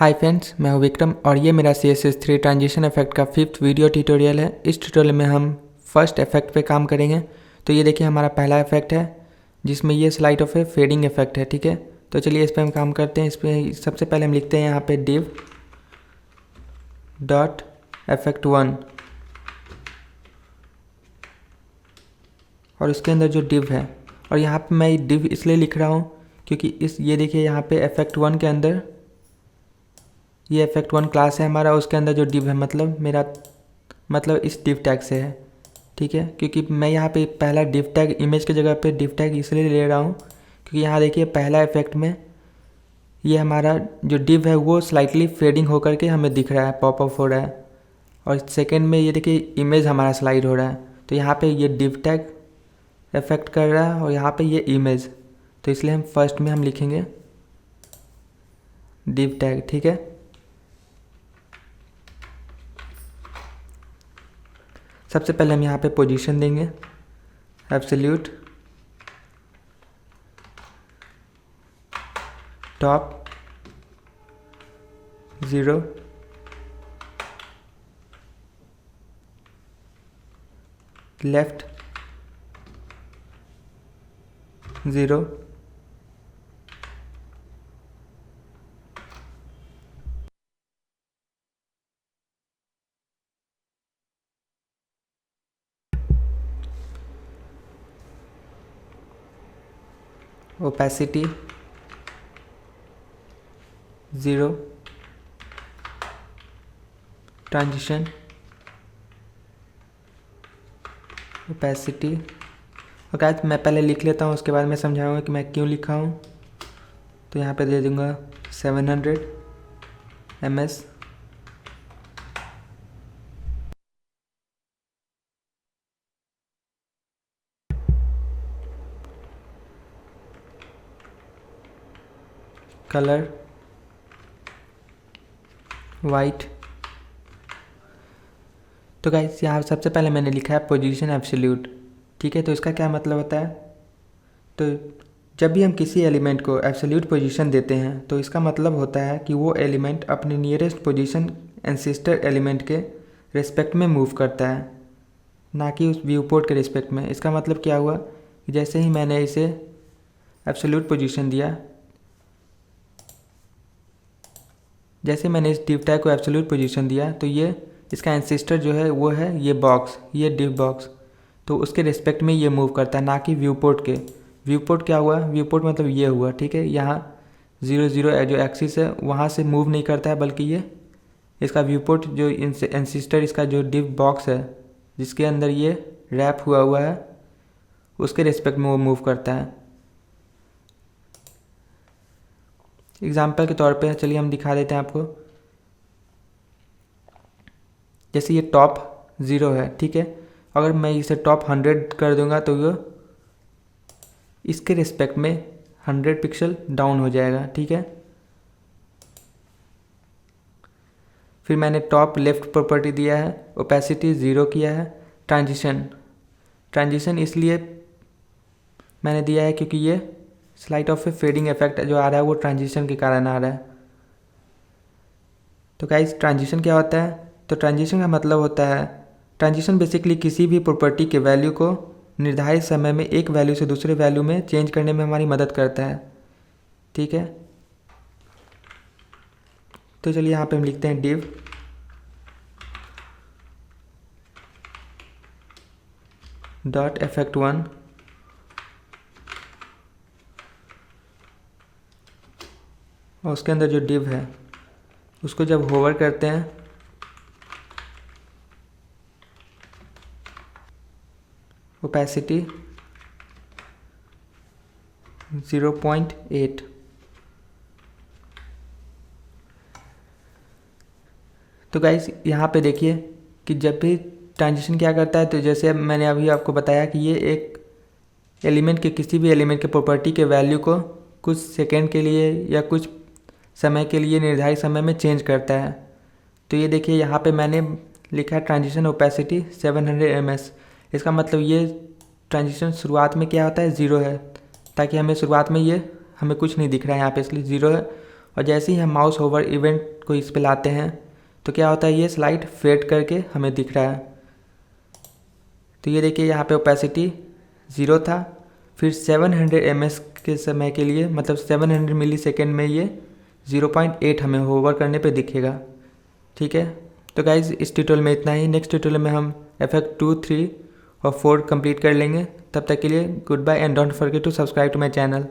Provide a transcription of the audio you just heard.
Hi friends, मैं हूं विक्रम और ये मेरा CSS3 ट्रांजिशन इफेक्ट का 5th वीडियो ट्यूटोरियल है। इस ट्यूटोरियल में हम फर्स्ट इफेक्ट पे काम करेंगे। तो ये देखिए हमारा पहला इफेक्ट है जिसमें ये slide of A fading effect है। ठीक है, तो चलिए इस पर हम काम करते हैं। इस पर सबसे पहले हम लिखते हैं यहाँ पे div डॉट इफेक्ट 1 और उसके अंदर जो div है, और यहाँ पे मैं div इसलिए लिख रहा हूँ क्योंकि ये देखिए यहाँ पे इफेक्ट 1 के अंदर ये इफेक्ट 1 क्लास है हमारा, उसके अंदर जो div है मतलब इस div टैग से है। ठीक है, क्योंकि मैं यहाँ पे पहला div टैग इमेज की जगह पे div टैग इसलिए ले रहा हूँ क्योंकि यहाँ देखिए पहला इफेक्ट में ये हमारा जो div है वो स्लाइटली फेडिंग होकर के हमें दिख रहा है, पॉप अप हो रहा है। और सेकेंड में ये देखिए इमेज हमारा स्लाइड हो रहा है, तो यहाँ पे ये div टैग इफेक्ट कर रहा है और यहाँ पे ये इमेज, तो इसलिए हम फर्स्ट में हम लिखेंगे div टैग। ठीक है, सबसे पहले हम यहाँ पे पोजीशन देंगे absolute top 0 left 0 opacity 0 transition opacity. और गाइस मैं पहले लिख लेता हूँ, उसके बाद मैं समझाऊंगा कि मैं क्यों लिखा हूँ। तो यहाँ पे दे दूँगा 700 ms। Colour white. तो गाइस यहाँ सबसे पहले मैंने लिखा है पोजीशन एब्सोल्यूट। ठीक है, तो इसका क्या मतलब होता है, तो जब भी हम किसी एलिमेंट को एब्सोल्यूट पोजीशन देते हैं तो इसका मतलब होता है कि वो एलिमेंट अपने नियरेस्ट पोजीशन एंसिस्टर एलिमेंट के रिस्पेक्ट में मूव करता है, ना कि उस व्यू पोर्ट के रिस्पेक्ट में। इसका मतलब क्या हुआ कि जैसे ही मैंने इसे एब्सोल्यूट पोजीशन दिया, जैसे मैंने इस div टैग को एब्सोल्यूट पोजीशन दिया, तो ये इसका एंसिस्टर जो है वो है ये बॉक्स, ये div बॉक्स, तो उसके रिस्पेक्ट में ये मूव करता है, ना कि व्यू पोर्ट के। व्यू पोर्ट क्या हुआ, व्यू पोर्ट मतलब ये हुआ। ठीक है, यहाँ 0 0 जो एक्सिस है वहाँ से मूव नहीं करता है, बल्कि ये इसका व्यू पोर्ट जो एंसिस्टर इसका जो div बॉक्स है जिसके अंदर ये रैप हुआ है उसके रिस्पेक्ट में वो मूव करता है। एग्जाम्पल के तौर पे चलिए हम दिखा देते हैं आपको। जैसे ये टॉप 0 है, ठीक है, अगर मैं इसे टॉप 100 कर दूंगा तो ये इसके रिस्पेक्ट में 100 पिक्सल डाउन हो जाएगा। ठीक है, फिर मैंने टॉप लेफ्ट प्रॉपर्टी दिया है, ओपेसिटी 0 किया है। ट्रांजिशन इसलिए मैंने दिया है क्योंकि ये slide of A fading effect जो आ रहा है वो ट्रांजिशन के कारण आ रहा है। तो गाइस ट्रांजिशन क्या होता है, तो ट्रांजिशन का मतलब होता है, ट्रांजिशन बेसिकली किसी भी प्रॉपर्टी के वैल्यू को निर्धारित समय में एक वैल्यू से दूसरे वैल्यू में चेंज करने में हमारी मदद करता है। ठीक है, तो चलिए यहाँ पे हम लिखते हैं div डॉट इफेक्ट 1 और उसके अंदर जो div है उसको जब होवर करते हैं ओपेसिटी 0.8। तो गाइस यहाँ पे देखिए कि जब भी ट्रांजिशन क्या करता है, तो जैसे मैंने अभी आपको बताया कि ये एक एलिमेंट के किसी भी एलिमेंट के प्रॉपर्टी के वैल्यू को कुछ सेकेंड के लिए या कुछ समय के लिए निर्धारित समय में चेंज करता है। तो ये देखिए यहाँ पे मैंने लिखा है ट्रांजिशन ओपेसिटी 700 ms। इसका मतलब ये ट्रांजिशन शुरुआत में क्या होता है 0 है, ताकि हमें शुरुआत में ये हमें कुछ नहीं दिख रहा है यहाँ पे, इसलिए 0 है। और जैसे ही हम माउस होवर इवेंट को इस पे लाते हैं तो क्या होता है, ये स्लाइड फेड करके हमें दिख रहा है। तो ये देखिए यहाँ पे ओपेसिटी 0 था, फिर 700 ms के समय के लिए मतलब 700 मिली सेकेंड में ये 0.8 हमें होवर करने पे दिखेगा। ठीक है, तो गाइज़ इस ट्यूटोरियल में इतना ही। नेक्स्ट ट्यूटोरियल में हम इफेक्ट 2, 3 और 4 कंप्लीट कर लेंगे। तब तक के लिए good bye and don't forget to subscribe to my channel.